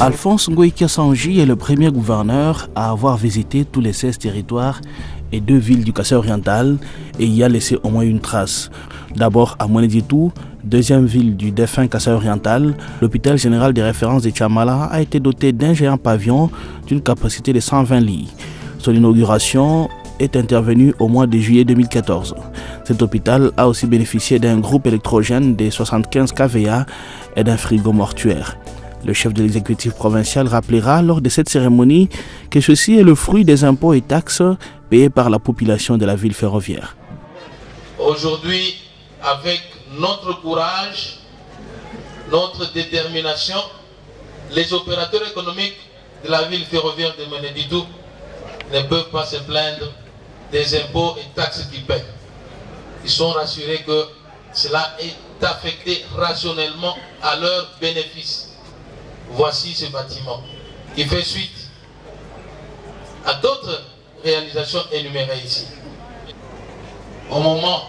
Alphonse Ngoï Kassanji est le premier gouverneur à avoir visité tous les 16 territoires et 2 villes du Kassai oriental et y a laissé au moins une trace. D'abord à Mweneditou, deuxième ville du défunt Kassai oriental, l'hôpital général des références de Tchamala a été doté d'un géant pavillon d'une capacité de 120 lits. Son inauguration est intervenue au mois de juillet 2014. Cet hôpital a aussi bénéficié d'un groupe électrogène de 75 kVA et d'un frigo mortuaire. Le chef de l'exécutif provincial rappellera lors de cette cérémonie que ceci est le fruit des impôts et taxes payés par la population de la ville ferroviaire. Aujourd'hui, avec notre courage, notre détermination, les opérateurs économiques de la ville ferroviaire de Mweneditou ne peuvent pas se plaindre des impôts et taxes qu'ils paient. Ils sont rassurés que cela est affecté rationnellement à leurs bénéfices. Voici ce bâtiment qui fait suite à d'autres réalisations énumérées ici. Au moment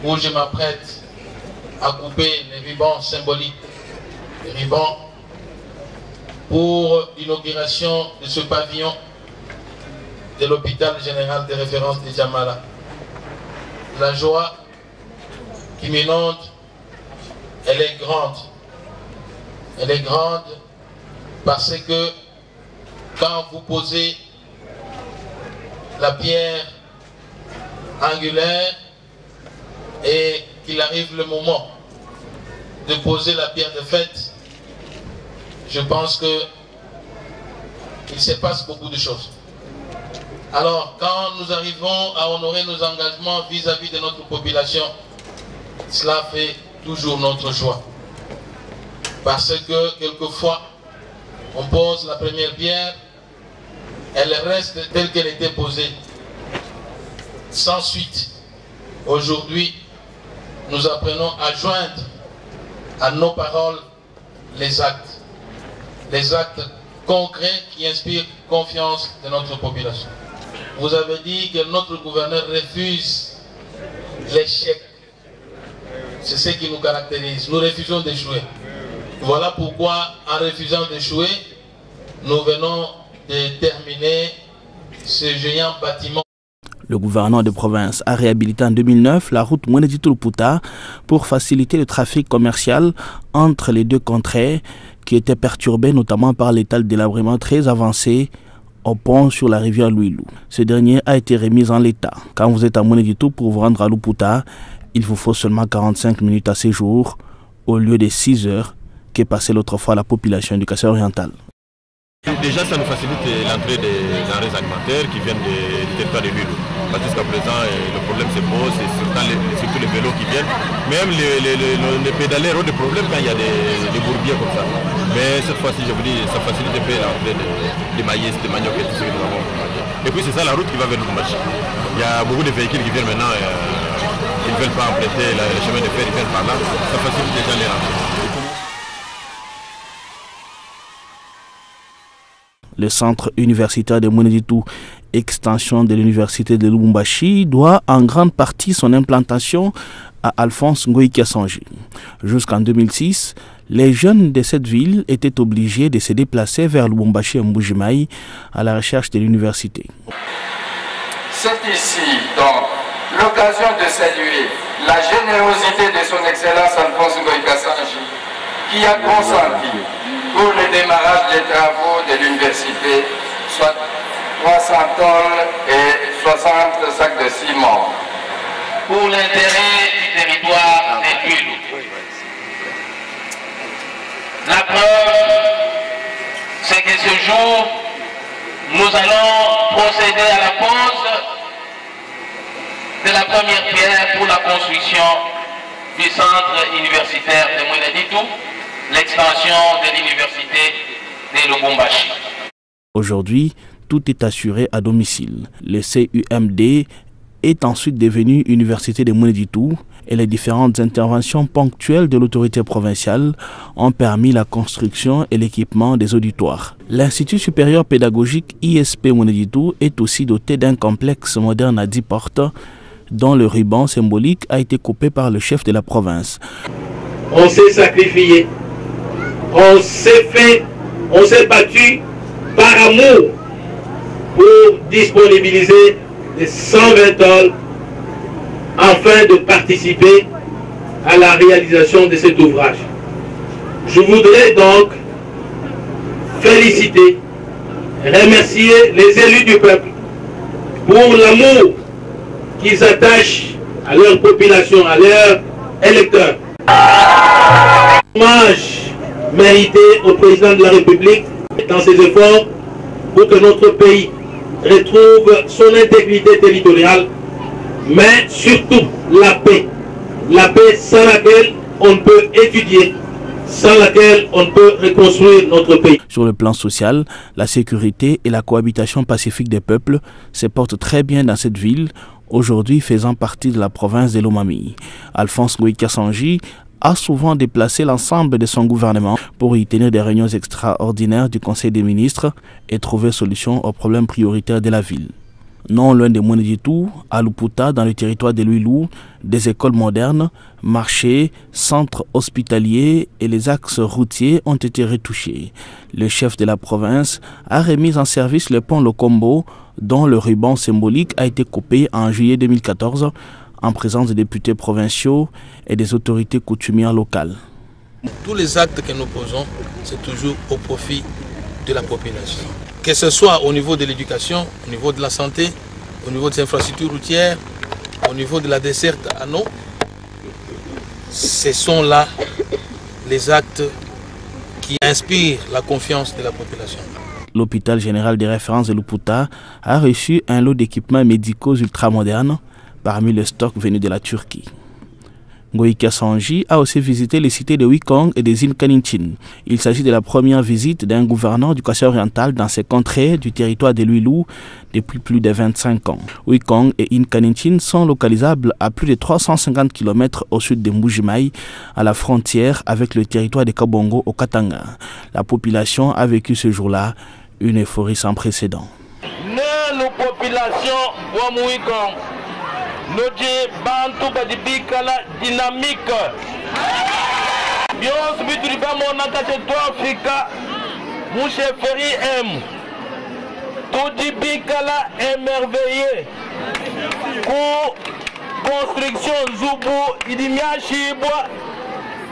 où je m'apprête à couper les rubans symboliques, les rubans pour l'inauguration de ce pavillon de l'hôpital général de référence de Tchamala, la joie qui m'inonde, elle est grande. Elle est grande parce que quand vous posez la pierre angulaire et qu'il arrive le moment de poser la pierre de fête, je pense qu'il se passe beaucoup de choses. Alors, quand nous arrivons à honorer nos engagements vis-à-vis de notre population, cela fait toujours notre joie. Parce que quelquefois, on pose la première pierre, elle reste telle qu'elle était posée, sans suite. Aujourd'hui, nous apprenons à joindre à nos paroles les actes concrets qui inspirent confiance de notre population. Vous avez dit que notre gouverneur refuse l'échec. C'est ce qui nous caractérise. Nous refusons d'échouer. Voilà pourquoi, en refusant d'échouer, nous venons de terminer ce géant bâtiment. Le gouvernement de province a réhabilité en 2009 la route Mweneditou-Luputa pour faciliter le trafic commercial entre les 2 contrées qui étaient perturbées notamment par l'état de délabrement très avancé au pont sur la rivière Louilou. Ce dernier a été remis en l'état. Quand vous êtes à Mweneditou pour vous rendre à Luputa, il vous faut seulement 45 minutes à séjour au lieu de 6 heures qu'est passée l'autre fois la population du Kassai oriental. Déjà, ça nous facilite l'entrée des denrées alimentaires qui viennent du territoire de Louilou. Parce que jusqu'à présent, le problème se pose, c'est surtout les vélos qui viennent. Même les pédaleurs ont des problèmes quand il y a des bourbiers comme ça. Mais cette fois-ci, je vous dis, ça facilite un peu l'entrée des maïs, des maniocs et tout ce que nous avons. Et puis c'est ça la route qui va vers le marché. Il y a beaucoup de véhicules qui viennent maintenant, qui ne veulent pas emprunter le chemin de fer, ils viennent par là. Ça facilite déjà les rentrées. Le centre universitaire de Mweneditou, extension de l'université de Lubumbashi, doit en grande partie son implantation à Alphonse Ngoï Kassanji. Jusqu'en 2006, les jeunes de cette ville étaient obligés de se déplacer vers Lubumbashi et Mbujimaï à la recherche de l'université. C'est ici donc l'occasion de saluer la générosité de son Excellence Alphonse Ngoï Kassanji qui a consenti pour le démarrage des travaux de l'université, soit 300 tonnes et 60 sacs de ciment. Pour l'intérêt du territoire des Louilou. La preuve, c'est que ce jour, nous allons procéder à la pose de la première pierre pour la construction du centre universitaire de Mweneditou, l'extension de l'université de Lubumbashi. Aujourd'hui, tout est assuré à domicile. Le CUMD est ensuite devenu Université de Mweneditou et les différentes interventions ponctuelles de l'autorité provinciale ont permis la construction et l'équipement des auditoires. L'Institut supérieur pédagogique ISP Mweneditou est aussi doté d'un complexe moderne à 10 portes dont le ruban symbolique a été coupé par le chef de la province. On s'est sacrifié, on s'est fait on s'est battu par amour pour disponibiliser les 120 tonnes afin de participer à la réalisation de cet ouvrage. Je voudrais donc féliciter, remercier les élus du peuple pour l'amour qu'ils attachent à leur population, à leurs électeurs. Hommage mérité au président de la République dans ses efforts pour que notre pays retrouve son intégrité territoriale, mais surtout la paix. La paix sans laquelle on ne peut étudier, sans laquelle on ne peut reconstruire notre pays. Sur le plan social, la sécurité et la cohabitation pacifique des peuples se portent très bien dans cette ville, aujourd'hui faisant partie de la province de Lomami. Alphonse Ngoï Kassanji a souvent déplacé l'ensemble de son gouvernement pour y tenir des réunions extraordinaires du Conseil des ministres et trouver solution aux problèmes prioritaires de la ville. Non loin de Mweneditou, à Luputa, dans le territoire de Luilou, des écoles modernes, marchés, centres hospitaliers et les axes routiers ont été retouchés. Le chef de la province a remis en service le pont Lokombo, dont le ruban symbolique a été coupé en juillet 2014 en présence des députés provinciaux et des autorités coutumières locales. Tous les actes que nous posons, c'est toujours au profit de la population. Que ce soit au niveau de l'éducation, au niveau de la santé, au niveau des infrastructures routières, au niveau de la desserte à eau, ce sont là les actes qui inspirent la confiance de la population. L'hôpital général de référence de Luputa a reçu un lot d'équipements médicaux ultramodernes parmi les stocks venus de la Turquie. Ngoï Kassanji a aussi visité les cités de Wikong et de Zinkanintin. Il s'agit de la première visite d'un gouverneur du Kasaï oriental dans ces contrées du territoire de Luilou depuis plus de 25 ans. Wikong et Inkanintin sont localisables à plus de 350 km au sud de Mbujimaï, à la frontière avec le territoire de Kabongo au Katanga. La population a vécu ce jour-là une euphorie sans précédent. Nous, population, nous disons bantu badibikala dynamique. Bios bituriba monaka to Afrika moucheferi M. Tout dibikala émerveillé. Pour construction Zubu idimiashibwa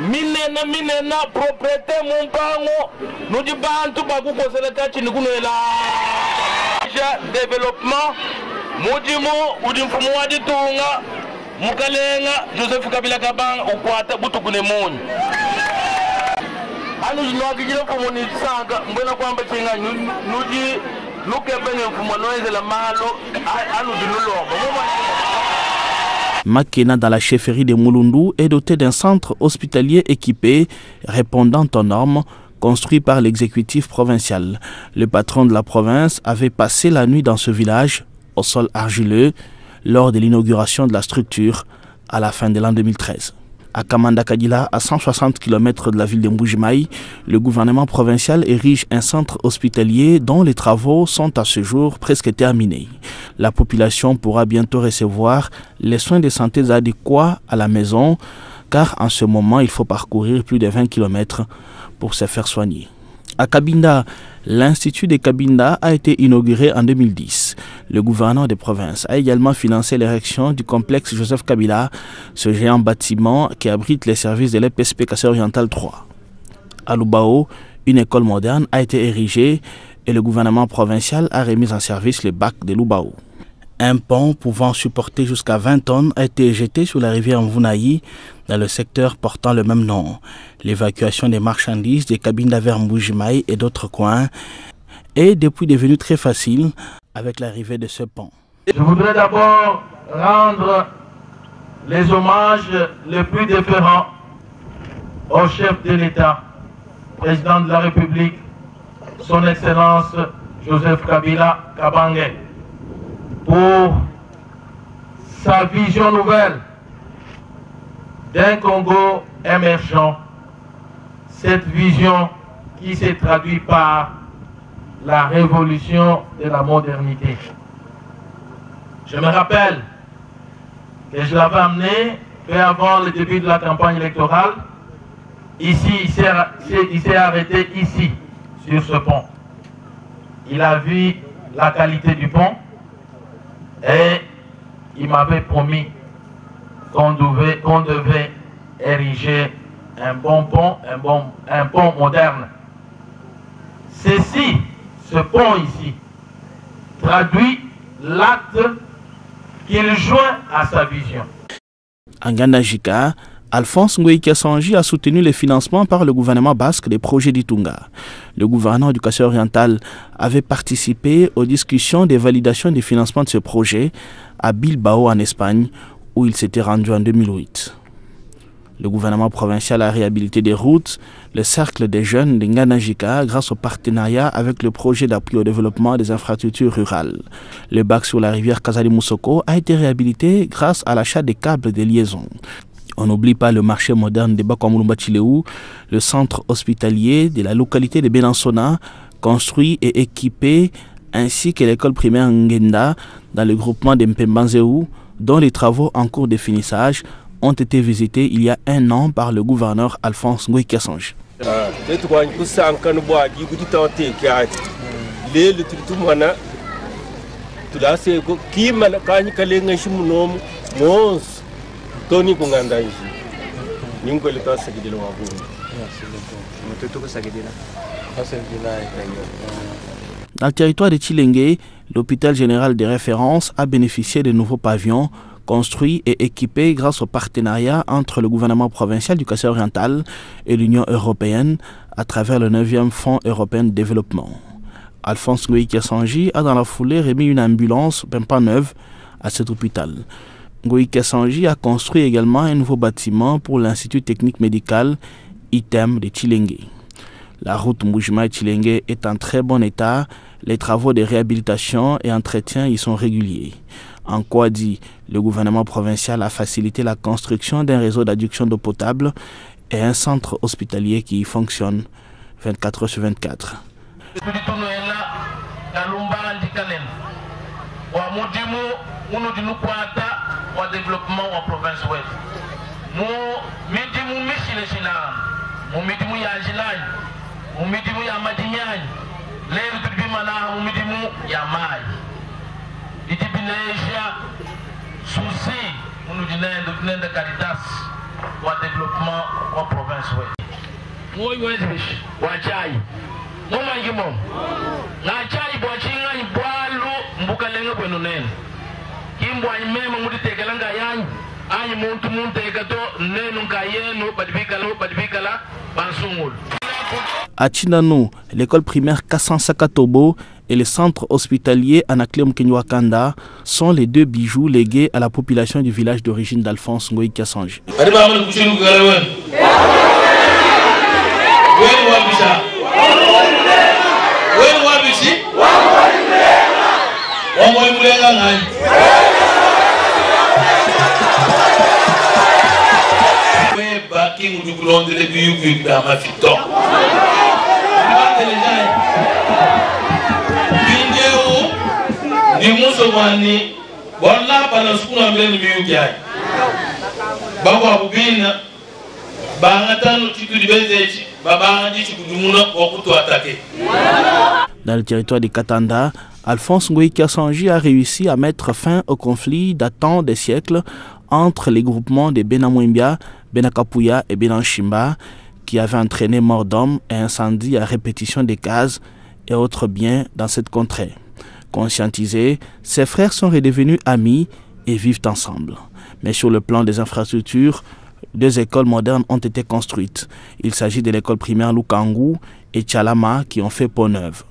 minena propriété mumpango nous disons bantu bakuko seleta chinikunela. Développement Mudimo udimfumu waditunga mukalenga Joseph Kabila Kabanga ukwata butukune munyu anu zinwakijira mfumu ni sanga mbona kwamba chinga nuji lukebene mfumu noezela malo anu dinulomba. Makena, dans la chefferie de Mulundu, est doté d'un centre hospitalier équipé répondant aux normes construit par l'exécutif provincial. Le patron de la province avait passé la nuit dans ce village au sol argileux lors de l'inauguration de la structure à la fin de l'an 2013. À Kamanda Kadila, à 160 km de la ville de Mbujimaï, le gouvernement provincial érige un centre hospitalier dont les travaux sont à ce jour presque terminés. La population pourra bientôt recevoir les soins de santé adéquats à la maison, car en ce moment, il faut parcourir plus de 20 km pour se faire soigner. À Kabinda, l'Institut de Kabinda a été inauguré en 2010. Le gouverneur des provinces a également financé l'érection du complexe Joseph Kabila, ce géant bâtiment qui abrite les services de l'EPSP Kasaï oriental 3. À Lubao, une école moderne a été érigée et le gouvernement provincial a remis en service le bac de Lubao. Un pont pouvant supporter jusqu'à 20 tonnes a été jeté sur la rivière Mvunaï dans le secteur portant le même nom. L'évacuation des marchandises de Kabinda vers Mbujimaï et d'autres coins est depuis devenue très facile avec l'arrivée de ce pont. Je voudrais d'abord rendre les hommages les plus déférents au chef de l'État, président de la République, son Excellence Joseph Kabila Kabange, pour sa vision nouvelle d'un Congo émergent, cette vision qui s'est traduite par la révolution de la modernité. Je me rappelle que je l'avais amené peu avant le début de la campagne électorale. Ici, il s'est arrêté ici, sur ce pont. Il a vu la qualité du pont et il m'avait promis qu'on devait ériger un bon pont, un pont moderne. Ce pont ici, traduit l'acte qu'il joint à sa vision. En Ngandajika, Alphonse Ngoï Kassanji a soutenu le financement par le gouvernement basque des projets d'Itunga. Le gouverneur du Kasaï oriental avait participé aux discussions des validations des financements de ce projet à Bilbao en Espagne, où il s'était rendu en 2008. Le gouvernement provincial a réhabilité des routes, le cercle des jeunes de Ngandajika grâce au partenariat avec le projet d'appui au développement des infrastructures rurales. Le bac sur la rivière Kazali Moussoko a été réhabilité grâce à l'achat des câbles de liaison. On n'oublie pas le marché moderne de Bakwamulumba Chileou, le centre hospitalier de la localité de Benansona, construit et équipé, ainsi que l'école primaire Ngenda dans le groupement de Mpembanzéou, dont les travaux en cours de finissage ont été visités il y a un an par le gouverneur Alphonse Ngoï Kassanji. Dans le territoire de Tshilenge, l'hôpital général de référence a bénéficié de nouveaux pavillons construits et équipés grâce au partenariat entre le gouvernement provincial du Kasaï oriental et l'Union européenne à travers le 9e Fonds européen de développement. Alphonse Ngoï Kassanji a dans la foulée remis une ambulance pas neuve à cet hôpital. Ngoï Kassanji a construit également un nouveau bâtiment pour l'Institut technique médical ITEM de Tshilenge. La route Mboujima-Tshilenge est en très bon état. Les travaux de réhabilitation et entretien y sont réguliers. En Kouadi, le gouvernement provincial a facilité la construction d'un réseau d'adduction d'eau potable et un centre hospitalier qui y fonctionne 24 heures sur 24. À Chinano, l'école primaire Kassansaka-Tobo et le centre hospitalier Anaklem Kenyuakanda sont les deux bijoux légués à la population du village d'origine d'Alphonse Ngoï Kassanji. Dans le territoire de Katanda, Alphonse Ngoï Kassanji a réussi à mettre fin au conflit datant des siècles entre les groupements de Benamouimbia, Benakapuya et Benanchimba qui avaient entraîné mort d'hommes et incendie à répétition des cases et autres biens dans cette contrée. Conscientisés, ses frères sont redevenus amis et vivent ensemble. Mais sur le plan des infrastructures, deux écoles modernes ont été construites. Il s'agit de l'école primaire Lukangu et Tchalama qui ont fait peau neuve.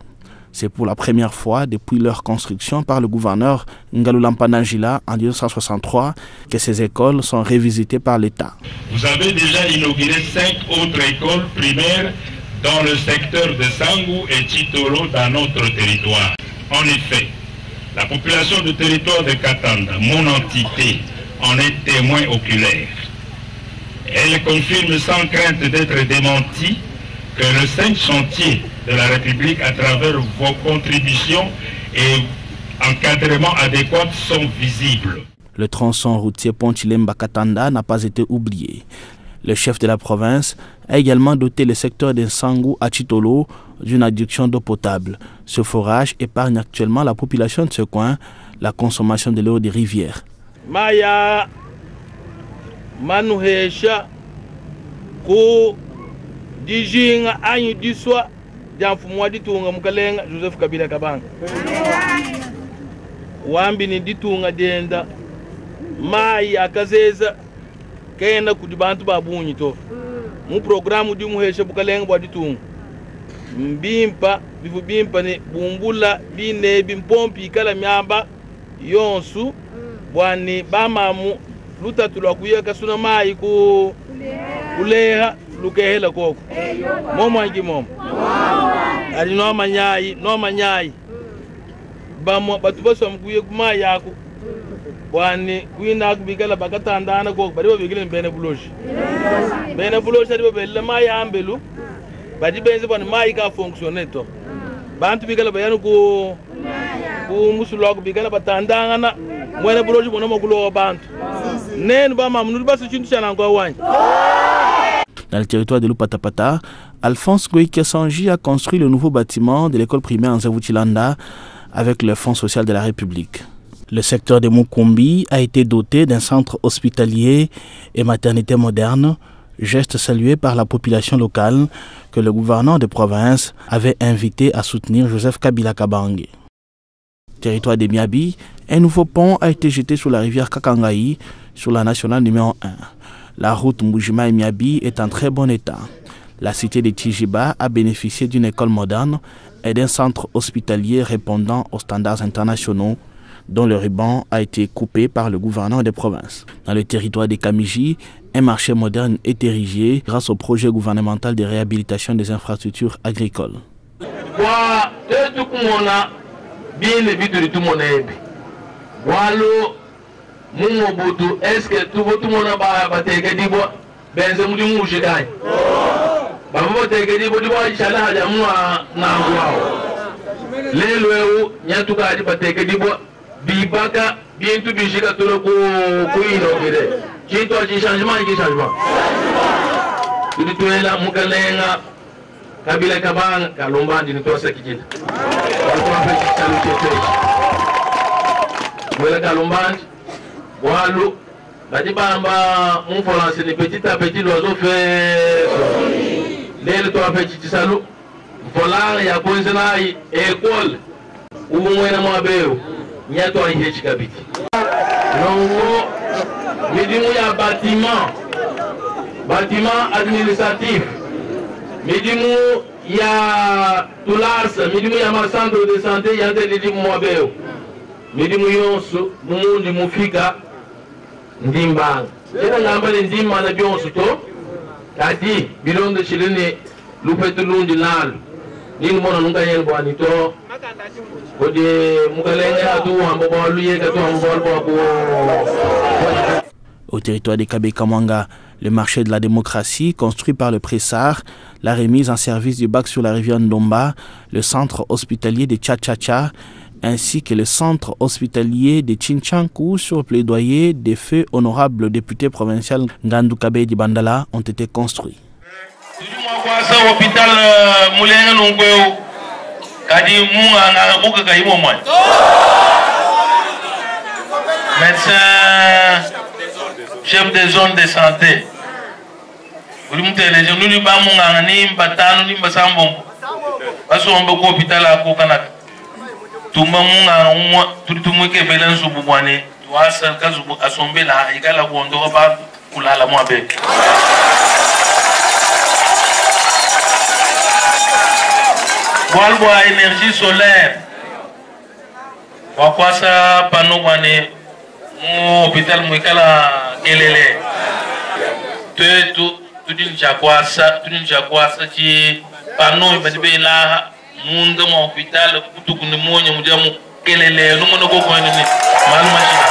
C'est pour la première fois depuis leur construction par le gouverneur Ngalulampanangila en 1963 que ces écoles sont révisitées par l'État. Vous avez déjà inauguré 5 autres écoles primaires dans le secteur de Sangou et Chitoro dans notre territoire. En effet, la population du territoire de Katanda, mon entité, en est témoin oculaire. Elle confirme sans crainte d'être démentie que le 5 chantiers de la République à travers vos contributions et encadrements adéquats sont visibles. Le tronçon routier Pontilemba-Katanda n'a pas été oublié. Le chef de la province a également doté le secteur de Sangou à Chitolo d'une adduction d'eau potable. Ce forage épargne actuellement la population de ce coin la consommation de l'eau des rivières. Maya manuhesha ko dijinga anyi diswa jamfumwa ditunga mukalenga Joseph Kabila Kabanga wambi ni ditunga denda mai akazeza kenda kudi bantu babunyi to mu programu di muhesha bukalenga bwa ditunga mbimpa bivu bimpa ni bumbula bine bimpompi kala myamba yonsu bwani bamamu lutatulwa kuyeka suna mai ku kuleha lukehela koko momo angi momo ali no manyai bamo batu baso mkuye kuma yako bwani kuina kubikala bakatandana koko bari babikile bene buloshi ari babelle mai ambelu badi benze bwani mai ka fonctionner to bantu bikala bayanu ku musuloko bikala batandana mwene buloshi bono makulo bantu nene bama mnudi baso chintu chana kwa wanya. Dans le territoire de Lupatapata, Alphonse Goïke Sanji a construit le nouveau bâtiment de l'école primaire en Nzavoutilanda avec le Fonds social de la République. Le secteur de Mukumbi a été doté d'un centre hospitalier et maternité moderne, geste salué par la population locale que le gouverneur de province avait invité à soutenir Joseph Kabila Kabange. Territoire de Miabi, un nouveau pont a été jeté sur la rivière Kakangaï sur la nationale numéro 1. La route Mbujima et Miabi est en très bon état. La cité de Tijiba a bénéficié d'une école moderne et d'un centre hospitalier répondant aux standards internationaux dont le ruban a été coupé par le gouverneur des provinces. Dans le territoire de Kamiji, un marché moderne est érigé grâce au projet gouvernemental de réhabilitation des infrastructures agricoles. Mungo butu eske tubo tumona ba tege dibo benze mudi mushikanye babo tege dibo dibo ishala haja muwa na ngwao lelo eu nyatuka adi ba tege dibo bibaka bintu bishika turo ku ino gire kintu aji changement tudi tuela mukalenga Kabila Kabanga Kalumbandi ni tosa kijita walikuwa hapa chalu wela Kalumbandi walu badi bamba mon français ni petit à petit l'oiseau fait lele to apeti salu vola ya bonzena école ou mwena mwabeo nyato ahichi kabiti nongo midimu ya bâtiment administratif midimu ya tulas midimu ya centre de santé ya de mwabeo midimu yonsu mundi mufika ndimbanga ena ngambale ndimma na byonso to kadi bilondo chilene lupetu lundi nalo ningi mona nunga yen bwani to kode mukalenga atu hambo bwaluye katu hambo bwako. Au territoire de Kabé-Kamwanga, le marché de la démocratie, construit par le Pressar, la remise en service du bac sur la rivière Ndomba, le centre hospitalier de Tcha-Tcha-Tcha, ainsi que le centre hospitalier de Chinchankou sur plaidoyer des feux honorables députés provinciaux Ngandou Kabé di Bandala ont été construits. Médecin, chef de zone de santé. Nous tumba munga umwa tulitumweke belenzo bubwane wasa kazu asombela igala kuondoka ba kulala mwabe walwa énergie solaire wakwasa pano bwane mu hôpital mwikala kelele tudin chakwasa chi pano ibadibe la munda mo hôpital kutukuni monya mujamu kelele no mono ko ni malumashina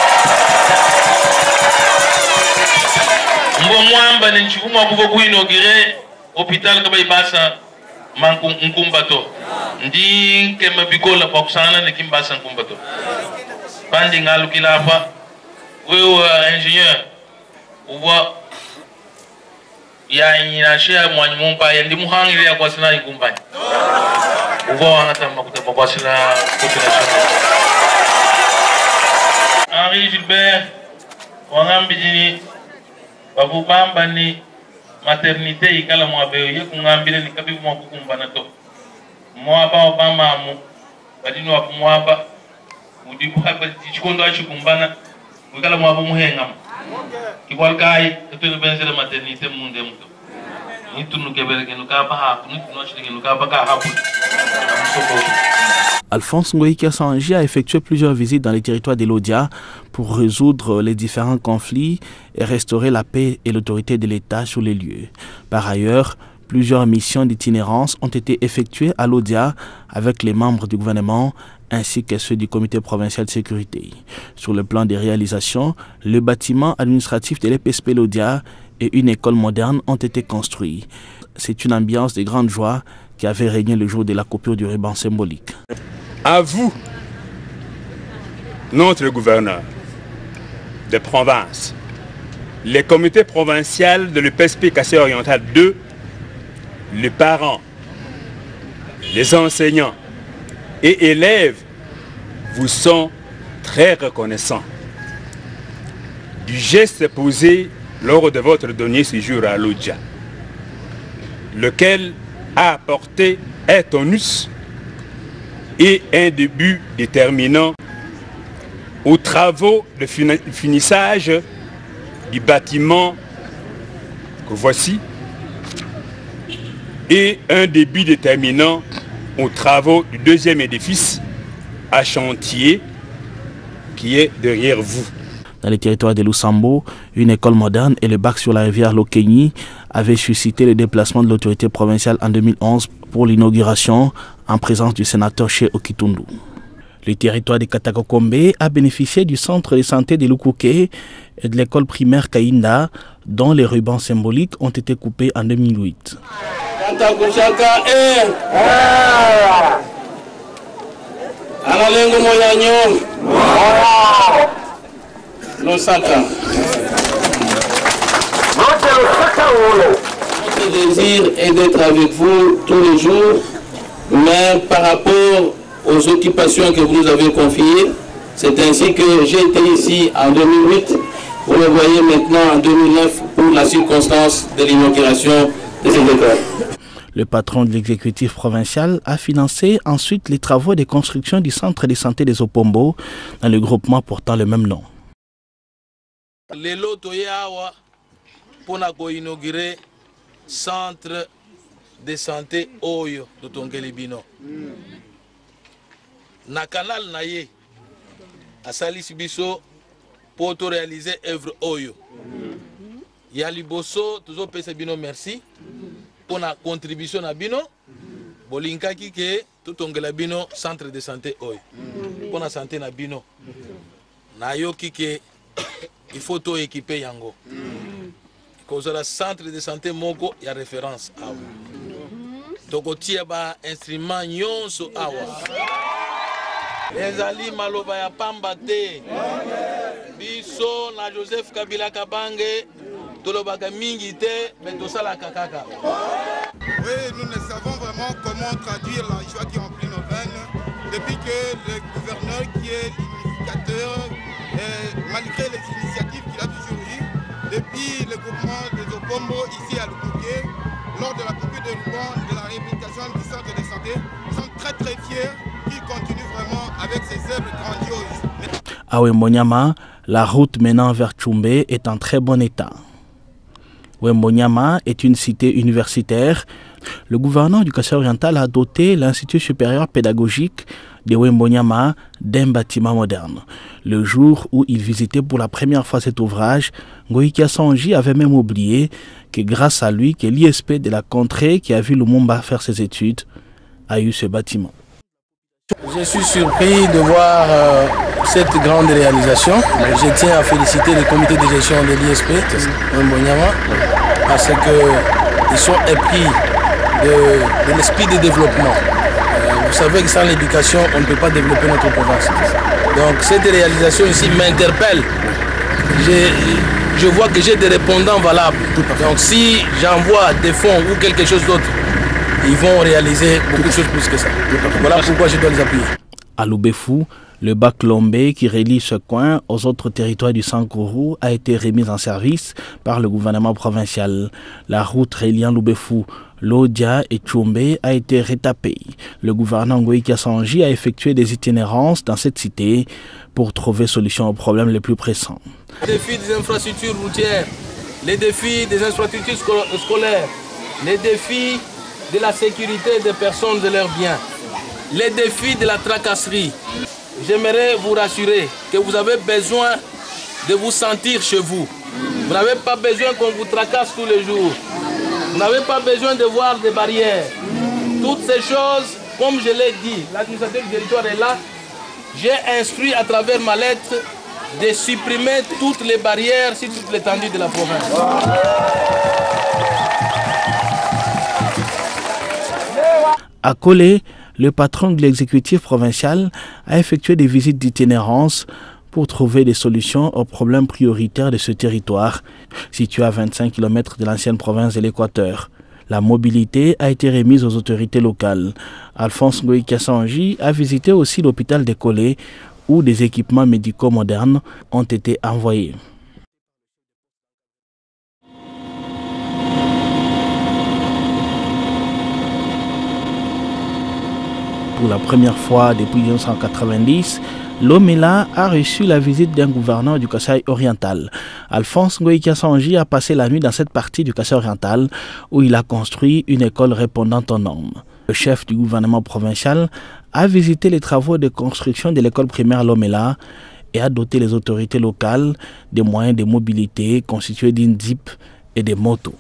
mbo mwamba ni chukuma bugo kuino gire hôpital ka bay basa manku nkumbato ndi kema bikola kwa kusana ne kimbasa nkumbato bandi ngalu kilapa wewe ingénieur uwa ya inashia mwanyumumpa ya ndi muhangile ya kwa sina ikumbani ugo wangatamba kutamba kwa sina Henri Gilbert wangambi jini babubamba ni maternité ikala mwabeyo ye kungambile ni kabibu mwakukumbana to mwaba obama amu badini wakumwaba mudibu haba chikondo achikumbana ikala mwaba muhengama kikwalkai tetwe benzela maternité munde muto nitunu kebeleke nukaba hapu nitunu achileke nukaba ka hapu Alphonse Ngoïka Sanji a effectué plusieurs visites dans les territoires de l'Odia pour résoudre les différents conflits et restaurer la paix et l'autorité de l'État sur les lieux. Par ailleurs, plusieurs missions d'itinérance ont été effectuées à l'Odia avec les membres du gouvernement ainsi que ceux du comité provincial de sécurité. Sur le plan des réalisations, le bâtiment administratif de l'EPSP l'Odia et une école moderne ont été construits. C'est une ambiance de grande joie qui avait régné le jour de la coupure du ruban symbolique. À vous, notre gouverneur de province, les comités provinciaux de l'EPSP Kassai Oriental 2, les parents, les enseignants et élèves vous sont très reconnaissants du geste posé lors de votre dernier séjour à l'Odia, lequel a apporté un tonus et un début déterminant aux travaux de finissage du bâtiment que voici et un début déterminant aux travaux du deuxième édifice à chantier qui est derrière vous. Dans les territoires de Lusambo, une école moderne et le bac sur la rivière Lokenyi avaient suscité le déplacement de l'autorité provinciale en 2011 pour l'inauguration en présence du sénateur Chez Okitundu. Le territoire de Katakokombe a bénéficié du centre de santé de Lukuke et de l'école primaire Kainda, dont les rubans symboliques ont été coupés en 2008. Notre désir est d'être avec vous tous les jours, mais par rapport aux occupations que vous nous avez confiées, c'est ainsi que j'ai été ici en 2008, vous me voyez maintenant en 2009 pour la circonstance de l'inauguration de cette école. Le patron de l'exécutif provincial a financé ensuite les travaux de construction du centre de santé des Opombo dans le groupement portant le même nom. Lelo toyawa pona ko inaugurer centre de santé oyo do tongeli bino na canal na ye asali sibiso pour to réaliser œuvre oyo ya liboso tuzo pesa bino merci pona contribution na bino bolinkaki ke to tongela bino centre de santé oyo pona santé na bino na yoki ke il faut tout équiper yango. Cause la centre de santé moko ya référence awa. Toko tia ba instrument nyonso awa. Ezali maloba ya pamba te. Biso na Joseph Kabila Kabange tolobaka mingi te mais tosala kaka. Oui, nous ne savons vraiment comment traduire la joie qui remplit nos veines depuis que le gouverneur qui est l'unificateur malgré les initiatives qu'il a toujours eues, depuis le groupement des Opombo ici à Lukuke, lors de la coupure de ruban de la réhabilitation du centre de santé, nous sommes très fiers qu'il continue vraiment avec ses œuvres grandioses. À Wembonyama, la route menant vers Tchumbe est en très bon état. Wembonyama est une cité universitaire. Le gouverneur du Kassai Oriental a doté l'Institut supérieur pédagogique de Wembonyama d'un bâtiment moderne. Le jour où il visitait pour la première fois cet ouvrage, Ngoïka Sanji avait même oublié que grâce à lui, que l'ISP de la contrée qui a vu Lumumba faire ses études a eu ce bâtiment. Je suis surpris de voir cette grande réalisation. Je tiens à féliciter le comité de gestion de l'ISP, Wembonyama, parce qu'ils sont épris de l'esprit de développement. Vous savez que sans l'éducation, on ne peut pas développer notre province. Donc cette réalisation ici m'interpelle. je vois que j'ai des répondants valables. Donc si j'envoie des fonds ou quelque chose d'autre, ils vont réaliser beaucoup de choses plus que ça. Voilà pourquoi je dois les appuyer. À Loubefou, le bac Lombé qui relie ce coin aux autres territoires du Sankourou a été remis en service par le gouvernement provincial. La route reliant Loubefou, Lodia et Tchoumbé a été retapée. Le gouverneur Ngoï Kassanji a effectué des itinérances dans cette cité pour trouver solution aux problèmes les plus pressants. Les défis des infrastructures routières, les défis des infrastructures scolaires, les défis de la sécurité des personnes et de leurs biens, les défis de la tracasserie. J'aimerais vous rassurer que vous avez besoin de vous sentir chez vous. Vous n'avez pas besoin qu'on vous tracasse tous les jours. Vous n'avez pas besoin de voir des barrières. Toutes ces choses, comme je l'ai dit, l'administrateur du territoire est là. J'ai instruit à travers ma lettre de supprimer toutes les barrières sur toute l'étendue de la province. À Kolé, le patron de l'exécutif provincial a effectué des visites d'itinérance pour trouver des solutions aux problèmes prioritaires de ce territoire, situé à 25 km de l'ancienne province de l'Équateur. La mobilité a été remise aux autorités locales. Alphonse Ngoï Kassanji a visité aussi l'hôpital de Kolé, où des équipements médicaux modernes ont été envoyés. Pour la première fois depuis 1990, Lomela a reçu la visite d'un gouverneur du Kasaï oriental. Alphonse Ngoï Kassanji a passé la nuit dans cette partie du Kasaï oriental où il a construit une école répondant aux normes. Le chef du gouvernement provincial a visité les travaux de construction de l'école primaire Lomela et a doté les autorités locales des moyens de mobilité constitués d'une Jeep et des motos.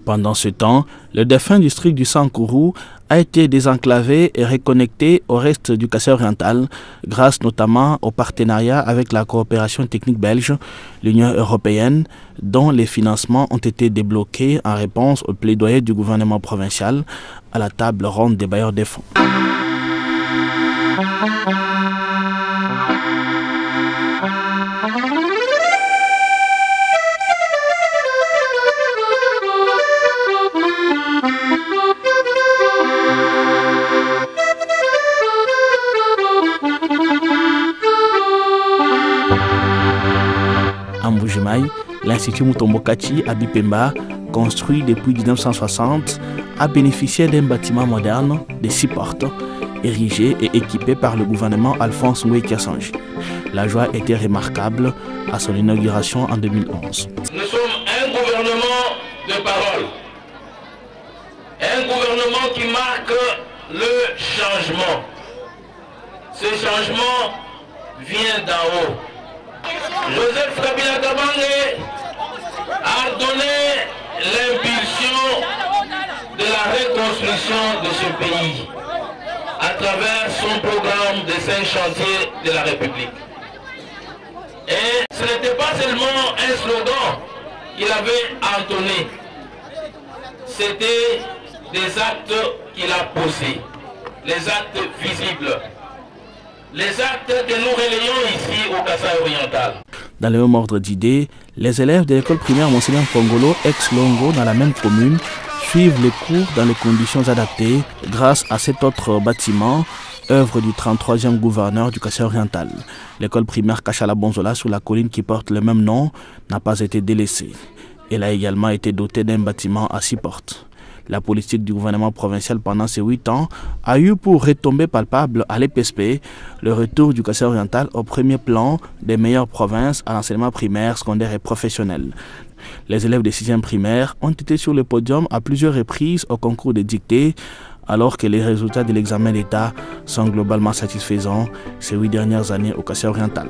Pendant ce temps, le défunt district du Sankourou a été désenclavé et reconnecté au reste du Kasaï oriental grâce notamment au partenariat avec la coopération technique belge, l'Union européenne, dont les financements ont été débloqués en réponse au plaidoyer du gouvernement provincial à la table ronde des bailleurs des fonds. L'Institut Mutombokachi à Bipemba, construit depuis 1960, a bénéficié d'un bâtiment moderne de 6 portes, érigé et équipé par le gouvernement Alphonse Ngoï Kassanji. La joie était remarquable à son inauguration en 2011. Nous sommes un gouvernement de parole, un gouvernement qui marque le changement. Ce changement vient d'en haut. Joseph Kabila Kabange a donné l'impulsion de la reconstruction de ce pays à travers son programme de 5 chantiers de la République. Et ce n'était pas seulement un slogan qu'il avait entonné, c'était des actes qu'il a posés, les actes visibles. Les actes que nous relayons ici au Kasaï oriental. Dans le même ordre d'idées, les élèves de l'école primaire Monseigneur Pongolo, ex-Longo, dans la même commune, suivent les cours dans les conditions adaptées grâce à cet autre bâtiment, œuvre du 33e gouverneur du Kasaï oriental. L'école primaire Kachala Bonzola sur la colline qui porte le même nom n'a pas été délaissée. Elle a également été dotée d'un bâtiment à 6 portes. La politique du gouvernement provincial pendant ces 8 ans a eu pour retombée palpable à l'EPSP le retour du Kasaï oriental au premier plan des meilleures provinces à l'enseignement primaire, secondaire et professionnel. Les élèves des 6e primaires ont été sur le podium à plusieurs reprises au concours de dictée, alors que les résultats de l'examen d'État sont globalement satisfaisants ces 8 dernières années au Kasaï oriental.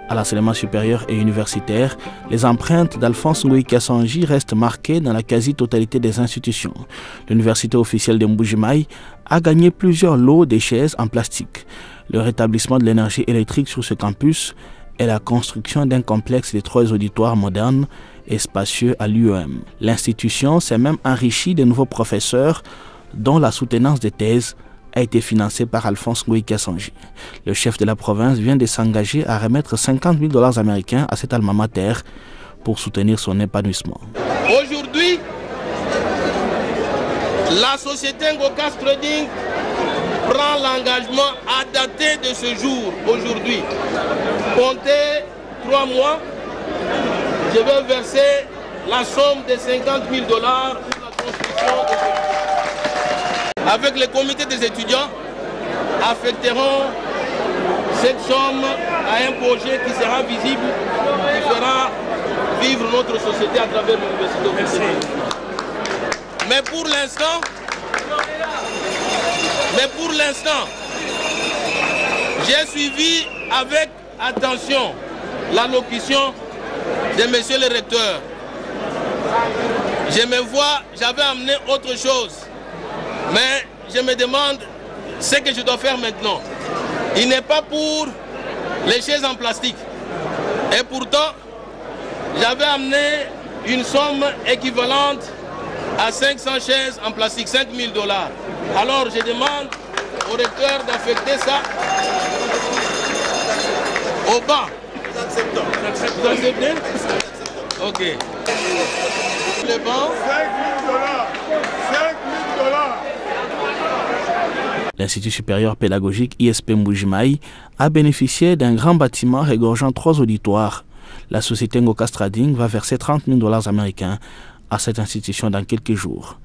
À l'enseignement supérieur et universitaire, les empreintes d'Alphonse Ngoï Kassanji restent marquées dans la quasi-totalité des institutions. L'université officielle de Mbujimaï a gagné plusieurs lots de chaises en plastique. Le rétablissement de l'énergie électrique sur ce campus et la construction d'un complexe de 3 auditoires modernes et spacieux à l'UEM. L'institution s'est même enrichie de nouveaux professeurs dont la soutenance des thèses a été financé par Alphonse Ngoï Kassanji. Le chef de la province vient de s'engager à remettre 50 000 $ américains à cet alma mater pour soutenir son épanouissement. Aujourd'hui, la société Ngocas Trading prend l'engagement à dater de ce jour, aujourd'hui. Comptez 3 mois, je vais verser la somme de 50 000 $ pour la construction de ce... Avec le comité des étudiants, affecteront cette somme à un projet qui sera visible, qui fera vivre notre société à travers l'université. Mais pour l'instant, j'ai suivi avec attention l'allocution de monsieur le recteur. Je me vois, j'avais amené autre chose, mais je me demande ce que je dois faire maintenant. Il n'est pas pour les chaises en plastique. Et pourtant, j'avais amené une somme équivalente à 500 chaises en plastique, 5 000 $. Alors je demande au recteur d'affecter ça au banc. Nous acceptons. Vous acceptez? Ok. Le banc. 5 000 $. 5 000 $. L'Institut supérieur pédagogique ISP Mbujimayi a bénéficié d'un grand bâtiment regorgeant 3 auditoires. La société Ngocas Trading va verser 30 000 $ américains à cette institution dans quelques jours.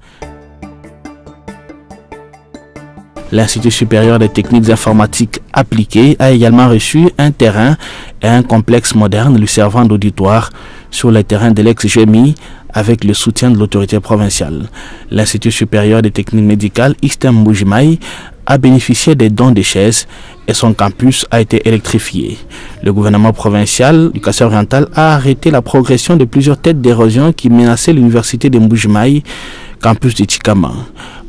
L'Institut supérieur des techniques informatiques appliquées a également reçu un terrain et un complexe moderne lui servant d'auditoire sur le terrain de l'ex-GMI avec le soutien de l'autorité provinciale. L'Institut supérieur des techniques médicales ISTEM Mbujimayi a bénéficié des dons des chaises et son campus a été électrifié. Le gouvernement provincial du Kasaï-Oriental a arrêté la progression de plusieurs têtes d'érosion qui menaçaient l'université de Mbujimayi, campus de Chikama.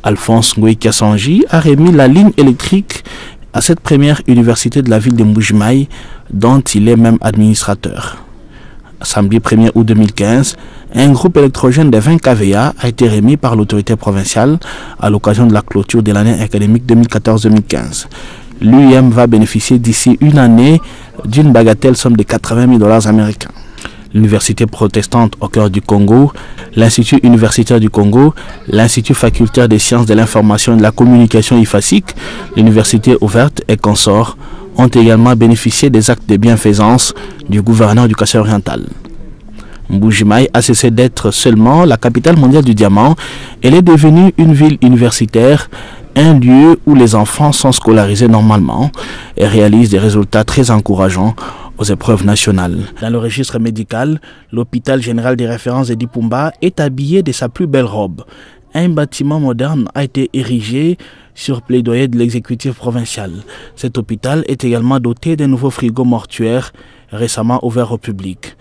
Alphonse Ngoï Kassanji a remis la ligne électrique à cette première université de la ville de Mbujimayi, dont il est même administrateur. Samedi 1er août 2015, un groupe électrogène de 20 kVA a été remis par l'autorité provinciale à l'occasion de la clôture de l'année académique 2014-2015. L'UIM va bénéficier d'ici une année d'une bagatelle somme de 80 000 $ américains. L'Université protestante au cœur du Congo, l'Institut universitaire du Congo, l'Institut facultaire des sciences de l'information et de la communication IFASIC, l'Université ouverte et consorts ont également bénéficié des actes de bienfaisance du gouverneur du Kasaï-Oriental. Mbujimayi a cessé d'être seulement la capitale mondiale du diamant. Elle est devenue une ville universitaire, un lieu où les enfants sont scolarisés normalement et réalisent des résultats très encourageants aux épreuves nationales. Dans le registre médical, l'hôpital général des références de Dipumba est habillé de sa plus belle robe. Un bâtiment moderne a été érigé sur plaidoyer de l'exécutif provincial. Cet hôpital est également doté d'un nouveau frigo mortuaire récemment ouvert au public.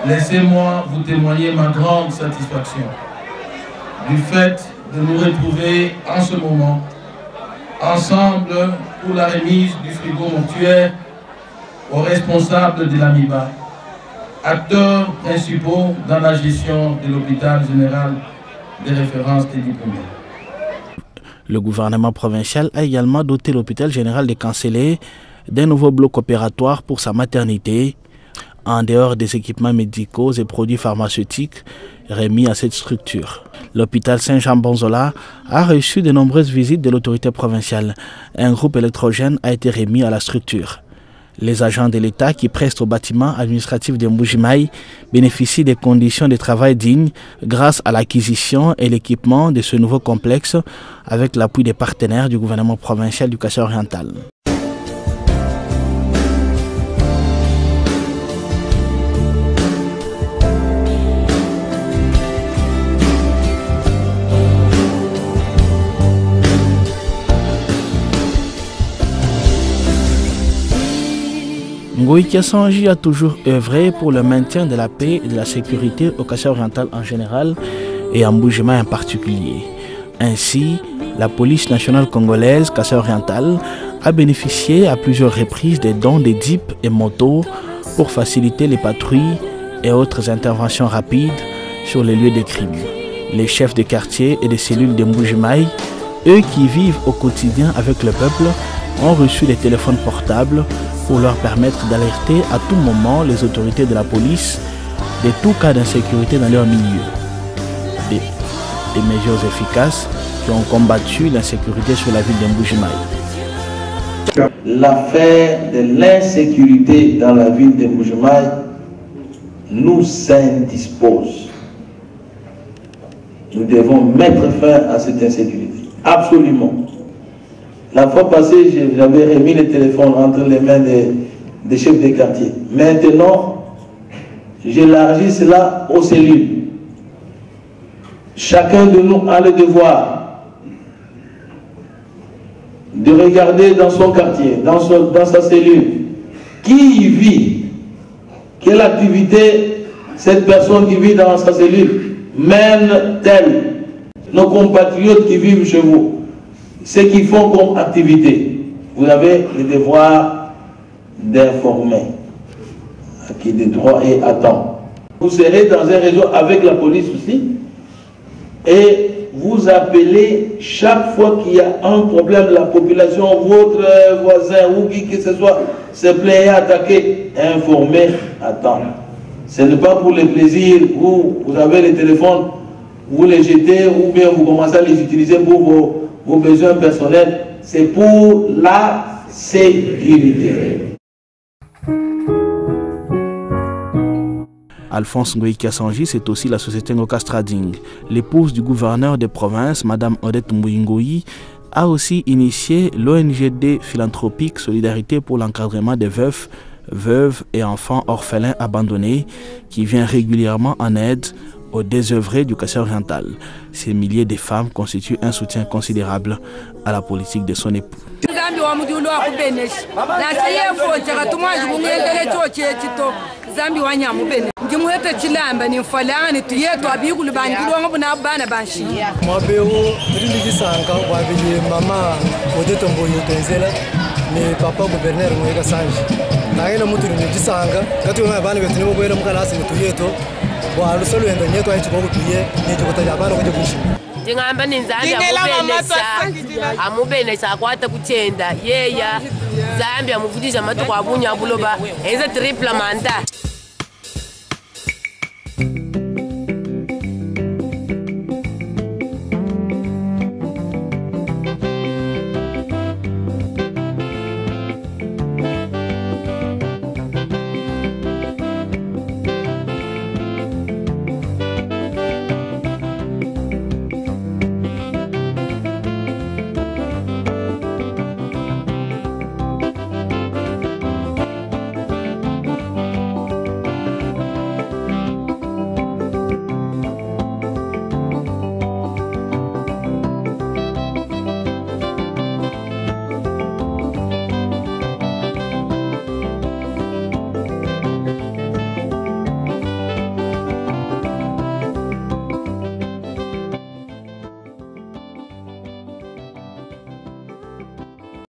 Laissez-moi vous témoigner ma grande satisfaction du fait de nous retrouver en ce moment ensemble pour la remise du frigo mortuaire aux responsables de l'AMIBA, acteurs principaux dans la gestion de l'hôpital général de référence de Dipumba. Le gouvernement provincial a également doté l'hôpital général de Kanselé d'un nouveau bloc opératoire pour sa maternité, en dehors des équipements médicaux et produits pharmaceutiques remis à cette structure. L'hôpital Saint-Jean-Bonzola a reçu de nombreuses visites de l'autorité provinciale. Un groupe électrogène a été remis à la structure. Les agents de l'État qui prestent au bâtiment administratif de Mbujimayi bénéficient des conditions de travail dignes grâce à l'acquisition et l'équipement de ce nouveau complexe avec l'appui des partenaires du gouvernement provincial du Kasaï-Oriental. Ngoï Kassanji a toujours œuvré pour le maintien de la paix et de la sécurité au Kasaï-Oriental en général et à Mbujimayi en particulier. Ainsi, la police nationale congolaise Kasaï-Oriental a bénéficié à plusieurs reprises des dons de jeeps et motos pour faciliter les patrouilles et autres interventions rapides sur les lieux de crime. Les chefs de quartier et des cellules de Mbujimayi Eux qui vivent au quotidien avec le peuple ont reçu des téléphones portables pour leur permettre d'alerter à tout moment les autorités de la police de tout cas d'insécurité dans leur milieu. Des mesures efficaces qui ont combattu l'insécurité sur la ville de Mbuji-Mayi. L'affaire de l'insécurité dans la ville de Mbuji-Mayi nous indispose. Nous devons mettre fin à cette insécurité. Absolument. La fois passée, j'avais remis le téléphone entre les mains des chefs de quartier. Maintenant, j'élargis cela aux cellules. Chacun de nous a le devoir de regarder dans son quartier, dans sa cellule, qui y vit, quelle activité cette personne qui vit dans sa cellule mène-t-elle, nos compatriotes qui vivent chez vous, ce qu'ils font comme activité. Vous avez le devoir d'informer, acquis des droits et à temps. Vous serez dans un réseau avec la police aussi, et vous appelez chaque fois qu'il y a un problème, la population, votre voisin ou qui que ce soit, se plaît à attaquer, informer à temps. Ce n'est pas pour le plaisir où vous avez les téléphones, vous les jetez ou bien vous commencez à les utiliser pour vos besoins personnels. C'est pour la sécurité. Alphonse Ngoï Kassanji, c'est aussi la société Ngokas Trading. L'épouse du gouverneur de province, Madame Odette Ngoï, a aussi initié l'ONGD philanthropique Solidarité pour l'encadrement des veufs, veuves et enfants orphelins abandonnés qui vient régulièrement en aide aux désœuvrés du Kassai oriental. Ces milliers de femmes constituent un soutien considérable à la politique de son époux. Papa gouverneur Ngoï Kassanji naenda mtu nimejisanga kati wa bana betu nibo kwera mukalasi tuyeto wa lusolo enda nyeto ayi chiko kutuye nyeto kutaja bana kuje kushi ndingamba ninzambi amubenesa akwata kuchenda yeya zambi amuvudisha matu kwa bunya buloba enza triple manda.